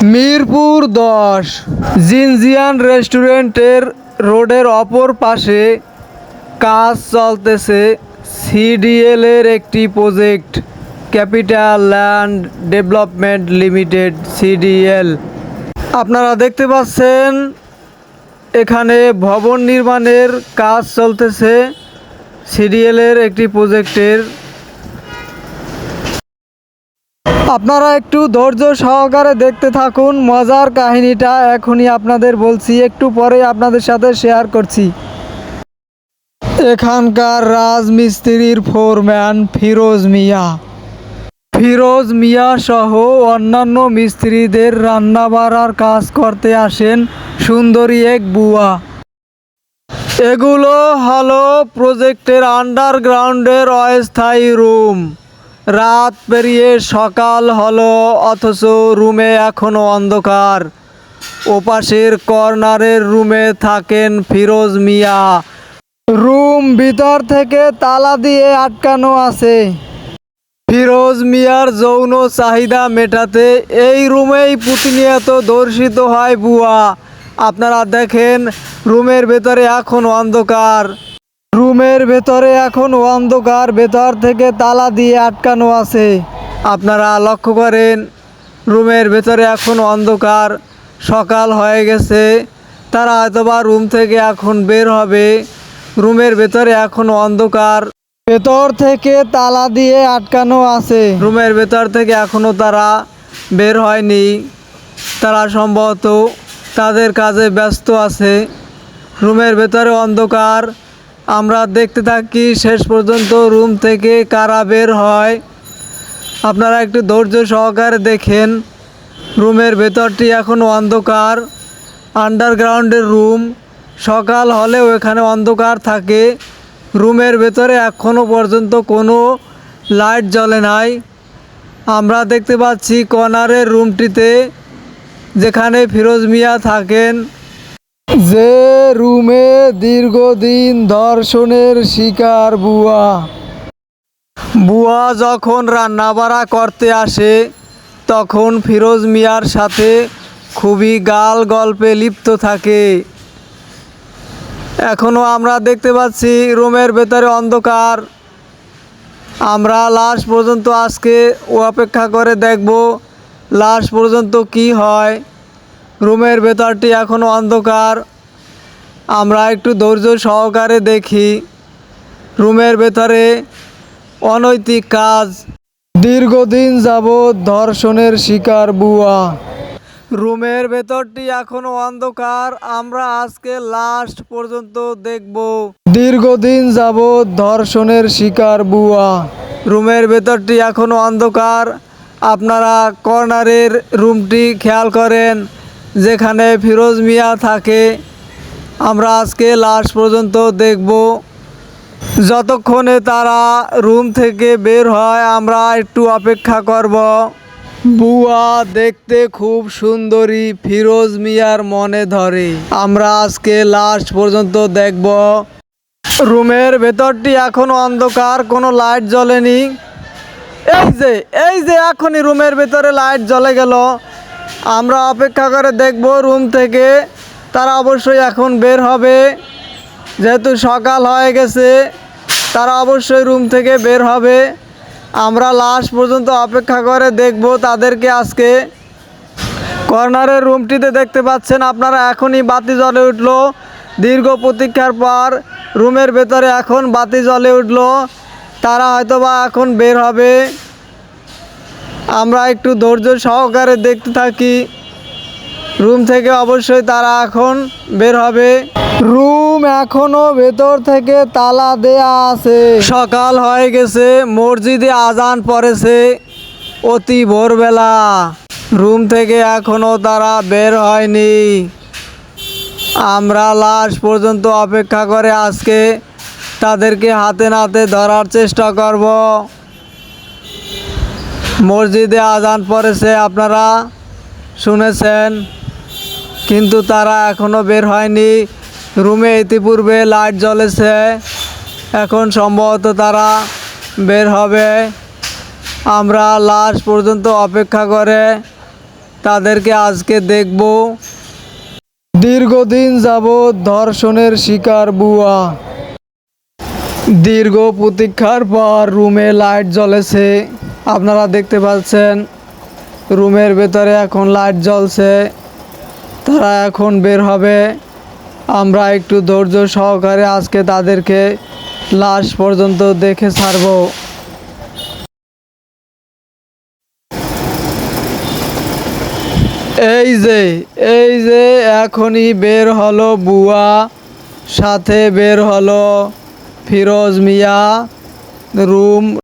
মিরপুর ১০ জিনজিয়ান রেস্টুরেন্টের রোডের অপর পাশে কাজ চলতেছে সিডিএল এর একটি project, capital land development limited CDL. আপনারা দেখতে পাচ্ছেন এখানে ভবন নির্মাণের কাজ চলতেছে সিডিএল এর একটি প্রজেক্টের। আপনারা একটু ধৈর্য সহকারে দেখতে থাকুন, মজার কাহিনীটা এখনই আপনাদের বলছি, একটু পরে আপনাদের সাথে শেয়ার করছি। এখানকার রাজমিস্ত্রির ফোরম্যান ফিরোজ মিয়া সহ অন্যান্য মিস্ত্রিদের রান্না বাড়ার কাজ করতে আসেন সুন্দরী এক বুয়া। এগুলো হলো প্রজেক্টের আন্ডারগ্রাউন্ডের অস্থায়ী রুম। রাত পেরিয়ে সকাল হলো অথচ রুমে এখনো অন্ধকার। ওপাশের কর্নারের রুমে থাকেন ফিরোজ মিয়া। রুম ভিতর থেকে তালা দিয়ে আটকানো আছে। ফিরোজ মিয়ার যৌন চাহিদা মেটাতে এই রুমেই প্রতিনিয়ত দর্শিত হয় বুয়া। আপনারা দেখেন রুমের ভেতরে এখন অন্ধকার। ভেতর থেকে তালা দিয়ে আটকানো আছে। আপনারা লক্ষ্য করেন রুমের ভেতরে এখন অন্ধকার। সকাল হয়ে গেছে, তারা হয়তোবা রুম থেকে এখন বের হবে। রুমের ভেতরে এখন অন্ধকার, ভেতর থেকে তালা দিয়ে আটকানো আছে। রুমের ভেতর থেকে এখনো তারা বের হয়নি। তারা সম্ভবত তাদের কাজে ব্যস্ত আছে। রুমের ভেতরে অন্ধকার। আমরা দেখতে থাকি শেষ পর্যন্ত রুম থেকে কারা বের হয়। আপনারা একটু ধৈর্য সহকারে দেখেন। রুমের ভেতরটি এখনও অন্ধকার, আন্ডারগ্রাউন্ডের রুম। সকাল হলেও এখানে অন্ধকার থাকে। রুমের ভেতরে এখনও পর্যন্ত কোনো লাইট জ্বলে নাই। আমরা দেখতে পাচ্ছি কর্নারের রুমটিতে, যেখানে ফিরোজ মিয়া থাকেন, যে রুমে দীর্ঘদিন ধর্ষণের শিকার বুয়া যখন রান্নাবাড়া করতে আসে তখন ফিরোজ মিয়ার সাথে খুবই গাল গল্পে লিপ্ত থাকে। এখনও আমরা দেখতে পাচ্ছি রুমের ভেতরে অন্ধকার। আমরা লাস্ট পর্যন্ত আজকে অপেক্ষা করে দেখব লাস্ট পর্যন্ত কি হয়। রুমের ভেতরটি এখনও অন্ধকার। আমরা একটু ধৈর্য সহকারে দেখি। রুমের ভেতরে অনৈতিক কাজ, দীর্ঘদিন যাবৎ ধর্ষণের শিকার বুয়া। রুমের ভেতরটি এখনও অন্ধকার। আমরা আজকে লাস্ট পর্যন্ত দেখব দীর্ঘদিন যাবৎ ধর্ষণের শিকার বুয়া। রুমের ভেতরটি এখনও অন্ধকার। আপনারা কর্নারের রুমটি খেয়াল করেন, যেখানে ফিরোজ মিয়া থাকে। আমরা আজকে লাস্ট পর্যন্ত দেখব। যতক্ষণে তারা রুম থেকে বের হয় আমরা একটু অপেক্ষা করব। বুয়া দেখতে খুব সুন্দরী, ফিরোজ মিয়ার মনে ধরে। আমরা আজকে লাস্ট পর্যন্ত দেখব। রুমের ভেতরটি এখনো অন্ধকার, কোনো লাইট জ্বলেনি। এই যে এখনই রুমের ভেতরে লাইট জ্বলে গেল। আমরা অপেক্ষা করে দেখব রুম থেকে তারা অবশ্যই এখন বের হবে। যেহেতু সকাল হয়ে গেছে, তারা অবশ্যই রুম থেকে বের হবে। আমরা লাস্ট পর্যন্ত অপেক্ষা করে দেখব তাদেরকে আজকে। কর্নারের রুমটিতে দেখতে পাচ্ছেন আপনারা, এখনই বাতি জ্বলে উঠল। দীর্ঘ প্রতীক্ষার পর রুমের ভেতরে এখন বাতি জ্বলে উঠল। তারা হয়তোবা এখন বের হবে। আমরা একটু ধৈর্য সহকারে দেখতে থাকি। রুম থেকে অবশ্যই তারা এখন বের হবে। রুম এখনো ভেতর থেকে তালা দেয়া আছে। সকাল হয়ে গেছে, মসজিদে আজান পড়েছে অতি ভোরবেলা। রুম থেকে এখনো তারা বের হয়নি। আমরা লাস্ট পর্যন্ত অপেক্ষা করে আজকে তাদেরকে হাতে নাতে ধরার চেষ্টা করব। মসজিদে আজান পড়েছে, আপনারা শুনেছেন, কিন্তু তারা এখনো বের হয়নি। রুমে ইতিপূর্বে লাইট জ্বলেছে, এখন সম্ভবত তারা বের হবে। আমরা লাস্ট পর্যন্ত অপেক্ষা করে তাদেরকে আজকে দেখব। দীর্ঘদিন যাবৎ ধর্ষণের শিকার বুয়া। দীর্ঘ প্রতীক্ষার পর রুমে লাইট জ্বলেছে, আপনারা দেখতে পাচ্ছেন রুমের ভেতরে এখন লাইট জ্বলছে। তারা এখন বের হবে। আমরা একটু ধৈর্য সহকারে আজকে তাদেরকে লাশ পর্যন্ত দেখে ছাড়ব। এই যে এখনই বের হলো বুয়া, সাথে বের হলো ফিরোজ মিয়া। রুম